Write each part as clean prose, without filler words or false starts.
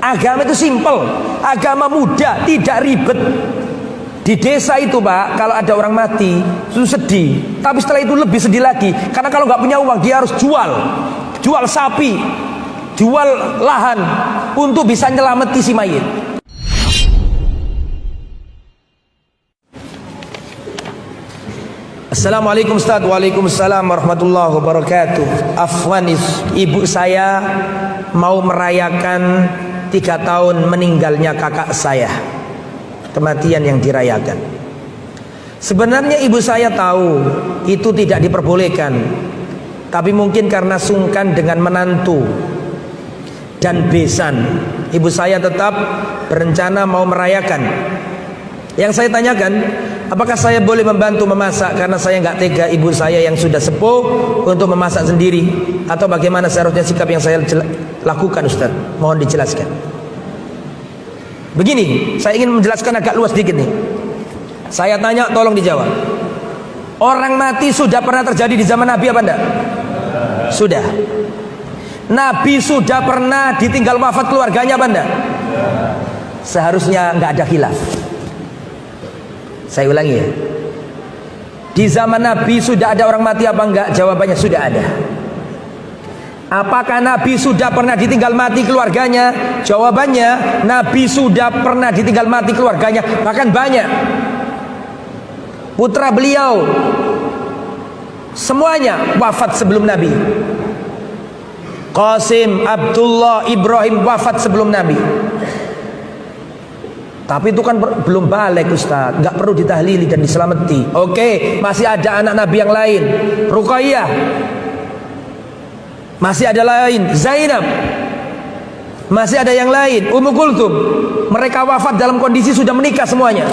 Agama itu simpel, agama mudah, tidak ribet. Di desa itu Pak, kalau ada orang mati itu sedih, tapi setelah itu lebih sedih lagi, karena kalau nggak punya uang dia harus jual sapi, jual lahan untuk bisa nyelameti si mayit. Assalamualaikum Ustaz. Waalaikumsalam warahmatullahi wabarakatuh. Afwan, ibu saya mau merayakan 3 tahun meninggalnya kakak saya, kematian yang dirayakan. Sebenarnya ibu saya tahu itu tidak diperbolehkan, tapi mungkin karena sungkan dengan menantu dan besan, ibu saya tetap berencana mau merayakan. Yang saya tanyakan, apakah saya boleh membantu memasak karena saya nggak tega ibu saya yang sudah sepuh untuk memasak sendiri, atau bagaimana seharusnya sikap yang saya lakukan Ustaz? Mohon dijelaskan. Begini, saya ingin menjelaskan agak luas sedikit nih. Saya tanya, tolong dijawab. Orang mati sudah pernah terjadi di zaman Nabi apa enggak? Sudah. Nabi sudah pernah ditinggal wafat keluarganya apa enggak? Seharusnya nggak ada khilaf. Saya ulangi ya. Di zaman Nabi sudah ada orang mati apa enggak? Jawabannya sudah ada. Apakah Nabi sudah pernah ditinggal mati keluarganya? Jawabannya, Nabi sudah pernah ditinggal mati keluarganya, bahkan banyak. Putra beliau semuanya wafat sebelum Nabi. Qasim, Abdullah, Ibrahim wafat sebelum Nabi. Tapi itu kan belum balik Ustaz, nggak perlu ditahlili dan diselamati. Oke, masih ada anak Nabi yang lain, Ruqayyah, masih ada lain, Zainab, masih ada yang lain, Ummu Kulthum. Mereka wafat dalam kondisi sudah menikah semuanya.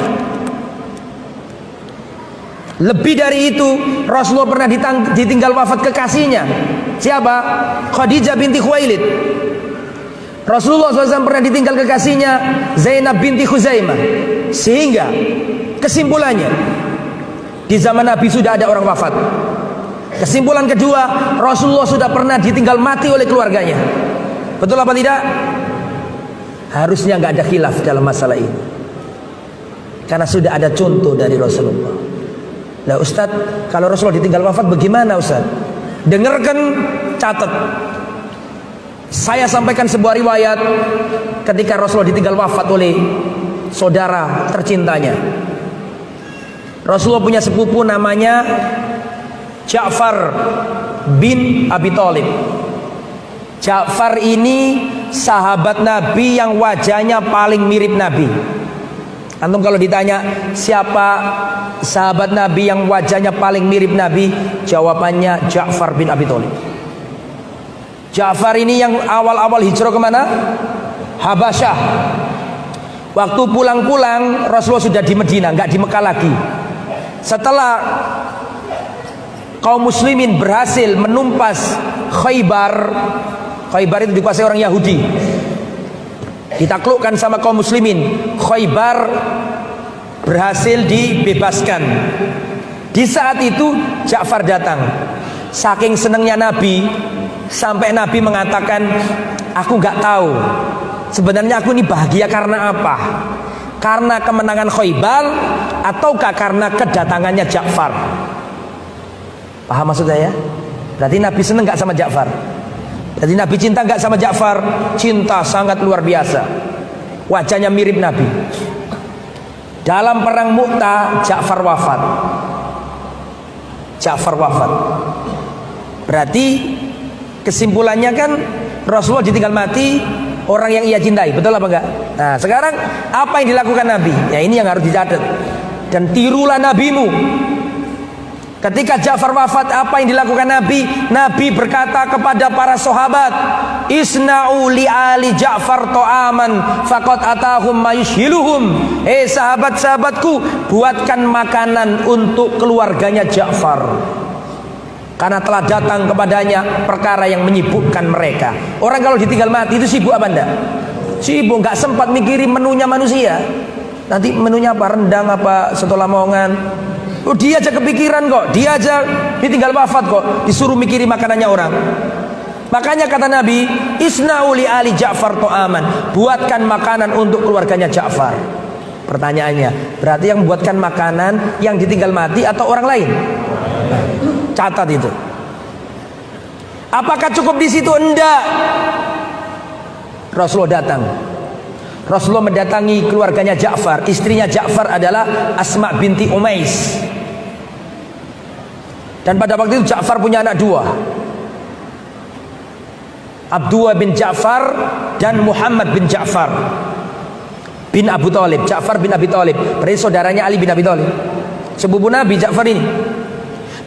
Lebih dari itu, Rasulullah pernah ditinggal wafat kekasihnya. Siapa? Khadijah binti Khuwailid. Rasulullah SAW pernah ditinggal kekasihnya Zainab binti Khuzaimah. Sehingga kesimpulannya, di zaman Nabi sudah ada orang wafat. Kesimpulan kedua, Rasulullah sudah pernah ditinggal mati oleh keluarganya. Betul apa tidak? Harusnya nggak ada khilaf dalam masalah ini, karena sudah ada contoh dari Rasulullah. Nah Ustaz, kalau Rasulullah ditinggal wafat bagaimana Ustaz? Dengarkan, catat. Saya sampaikan sebuah riwayat ketika Rasulullah ditinggal wafat oleh saudara tercintanya. Rasulullah punya sepupu namanya Ja'far bin Abi Thalib. Ja'far ini sahabat Nabi yang wajahnya paling mirip Nabi. Antum kalau ditanya siapa sahabat Nabi yang wajahnya paling mirip Nabi, jawabannya Ja'far bin Abi Thalib. Ja'far ini yang awal-awal hijrah kemana? Habasyah. Waktu pulang-pulang Rasulullah sudah di Medina, nggak di Mekah lagi. Setelah kaum muslimin berhasil menumpas Khaybar. Khaybar itu dikuasai orang Yahudi, ditaklukkan sama kaum muslimin. Khaybar berhasil dibebaskan. Di saat itu Ja'far datang. Saking senangnya Nabi, sampai Nabi mengatakan, aku nggak tahu sebenarnya aku ini bahagia karena apa, karena kemenangan Khaybar ataukah karena kedatangannya Ja'far. Paham maksud saya? Berarti Nabi senang nggak sama Ja'far? Berarti Nabi cinta nggak sama Ja'far? Cinta sangat luar biasa. Wajahnya mirip Nabi. Dalam perang Mu'tah Ja'far wafat. Ja'far wafat. Berarti kesimpulannya kan Rasulullah ditinggal mati orang yang ia cintai, betul apa enggak? Nah sekarang apa yang dilakukan Nabi? Ya ini yang harus dicatat. Dan tirulah nabimu. Ketika Ja'far wafat, apa yang dilakukan Nabi? Nabi berkata kepada para sahabat, Isna'u li ali Ja'far to'aman faqad atahum mayushiluhum. Sahabat-sahabatku, buatkan makanan untuk keluarganya Ja'far, karena telah datang kepadanya perkara yang menyibukkan mereka. Orang kalau ditinggal mati itu sibuk apa enggak? Sibuk, nggak sempat mikirin menunya manusia. Nanti menunya apa? Rendang apa? Soto Lamongan. Oh, dia aja kepikiran kok. Dia aja ditinggal wafat kok, disuruh mikirin makanannya orang. Makanya kata Nabi, isna'u li ali Ja'far to'aman, buatkan makanan untuk keluarganya Ja'far. Pertanyaannya, berarti yang membuatkan makanan yang ditinggal mati atau orang lain? Catat itu. Apakah cukup di situ? Enggak. Rasulullah datang. Rasulullah mendatangi keluarganya Ja'far. Istrinya Ja'far adalah Asma binti Umais. Dan pada waktu itu Ja'far punya anak dua, Abdullah bin Ja'far dan Muhammad bin Ja'far bin Abu Thalib. Ja'far bin Abi Thalib, berarti saudaranya Ali bin Abi Thalib, sepupu Nabi Ja'far ini.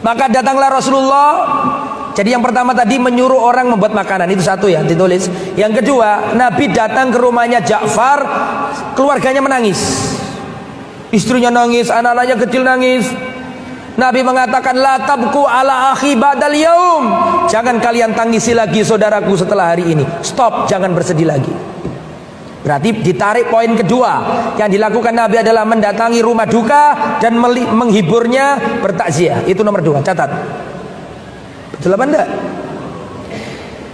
Maka datanglah Rasulullah. Jadi yang pertama tadi menyuruh orang membuat makanan, itu satu ya, ditulis. Yang kedua, Nabi datang ke rumahnya Ja'far, keluarganya menangis, istrinya nangis, anak-anaknya kecil nangis. Nabi mengatakan, la tabku ala akhi ba'dal yaum, jangan kalian tangisi lagi saudaraku setelah hari ini. Stop, jangan bersedih lagi. Berarti ditarik poin kedua, yang dilakukan Nabi adalah mendatangi rumah duka dan menghiburnya, bertakziah. Itu nomor dua, catat. Betul apa enggak?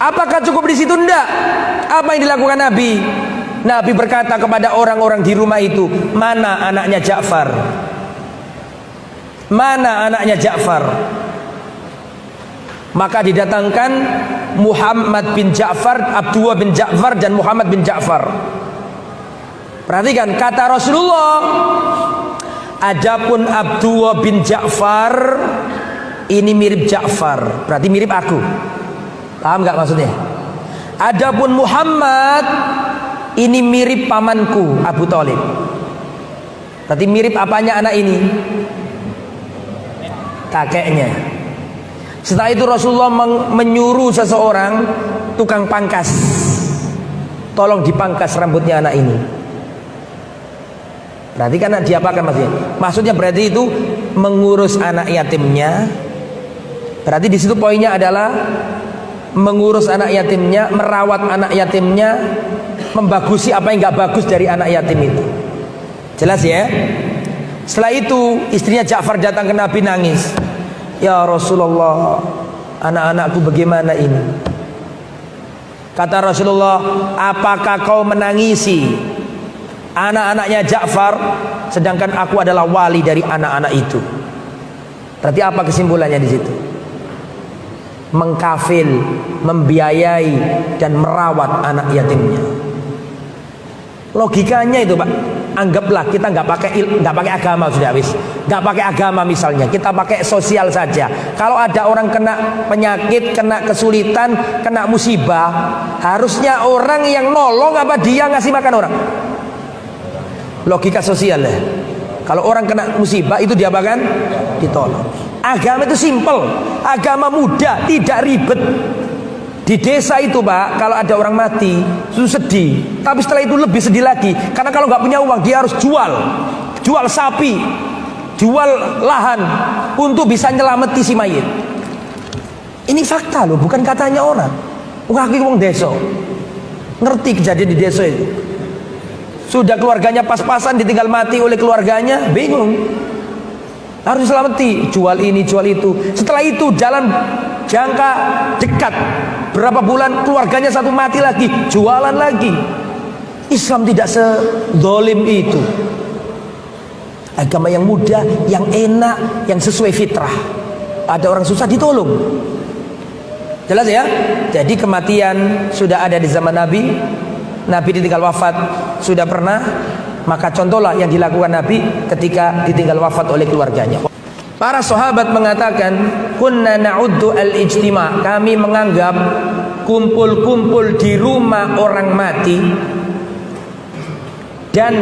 Apakah cukup di situ? Enggak. Apa yang dilakukan Nabi? Nabi berkata kepada orang-orang di rumah itu, mana anaknya Ja'far? Mana anaknya Ja'far? Maka didatangkan Muhammad bin Ja'far, Abdullah bin Ja'far dan Muhammad bin Ja'far. Perhatikan kata Rasulullah, adapun Abdullah bin Ja'far ini mirip Ja'far, berarti mirip aku. Paham gak maksudnya? Adapun Muhammad ini mirip pamanku Abu Thalib. Berarti mirip apanya anak ini? Kakeknya. Setelah itu Rasulullah menyuruh seseorang tukang pangkas, tolong dipangkas rambutnya anak ini. Berarti kan diapakan maksudnya? Maksudnya berarti itu mengurus anak yatimnya. Berarti di situ poinnya adalah mengurus anak yatimnya, merawat anak yatimnya, membagusi apa yang nggak bagus dari anak yatim itu. Jelas ya? Setelah itu istrinya Ja'far datang ke Nabi nangis. Ya Rasulullah, anak-anakku bagaimana ini? Kata Rasulullah, apakah kau menangisi anak-anaknya Ja'far, sedangkan aku adalah wali dari anak-anak itu? Berarti apa kesimpulannya di situ? Mengkafil, membiayai dan merawat anak yatimnya. Logikanya itu Pak, anggaplah kita nggak pakai agama, sudah wis, nggak pakai agama misalnya, kita pakai sosial saja. Kalau ada orang kena penyakit, kena kesulitan, kena musibah, harusnya orang yang nolong apa dia ngasih makan orang? Logika sosial ya. Kalau orang kena musibah itu dia apakan? Ditolong. Agama itu simple, agama mudah, tidak ribet. Di desa itu Pak, kalau ada orang mati itu sedih, tapi setelah itu lebih sedih lagi, karena kalau nggak punya uang dia harus jual sapi, jual lahan untuk bisa nyelameti si mayit. Ini fakta loh, bukan katanya orang. Aku ngomong desa, ngerti kejadian di desa itu. Sudah keluarganya pas-pasan ditinggal mati oleh keluarganya, bingung, harus diselamati, jual ini jual itu. Setelah itu jalan jangka dekat, berapa bulan keluarganya satu mati lagi, jualan lagi. Islam tidak sezalim itu. Agama yang mudah, yang enak, yang sesuai fitrah. Ada orang susah ditolong. Jelas ya? Jadi kematian sudah ada di zaman Nabi. Nabi ditinggal wafat sudah pernah. Maka contohlah yang dilakukan Nabi ketika ditinggal wafat oleh keluarganya. Para sahabat mengatakan, kunna na'uddu al-ijtima', kami menganggap kumpul-kumpul di rumah orang mati dan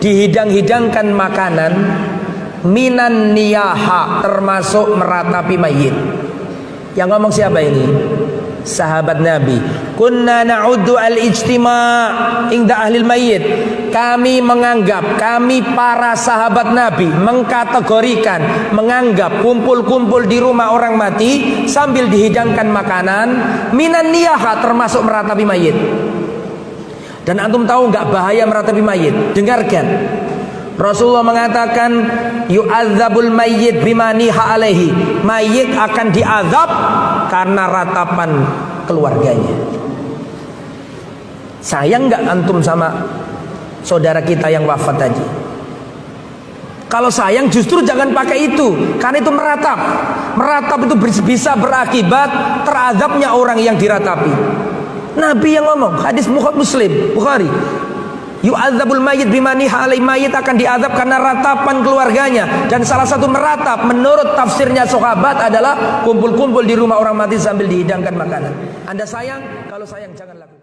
dihidang-hidangkan makanan minan niyaha, termasuk meratapi mayit. Yang ngomong siapa ini? Sahabat Nabi. Kunna na'uddu al-ijtima' inda ahlil mayyit. Kami menganggap, kami para sahabat Nabi mengkategorikan, menganggap kumpul-kumpul di rumah orang mati sambil dihidangkan makanan minan niyaha, termasuk meratapi mayit. Dan antum tahu nggak bahaya meratapi mayit? Dengarkan. Rasulullah mengatakan yu'adzabul mayyit bimaniha alaihi. Mayit akan diazab karena ratapan keluarganya. Sayang nggak antum sama saudara kita yang wafat tadi? Kalau sayang justru jangan pakai itu, karena itu meratap. Meratap itu bisa berakibat terazabnya orang yang diratapi. Nabi yang ngomong, hadis Muslim, Bukhari. Yu'adzabul mayyit bimaniha alaihi, mayit akan diazab karena ratapan keluarganya. Dan salah satu meratap menurut tafsirnya sahabat adalah kumpul-kumpul di rumah orang mati sambil dihidangkan makanan. Anda sayang, kalau sayang jangan lakukan.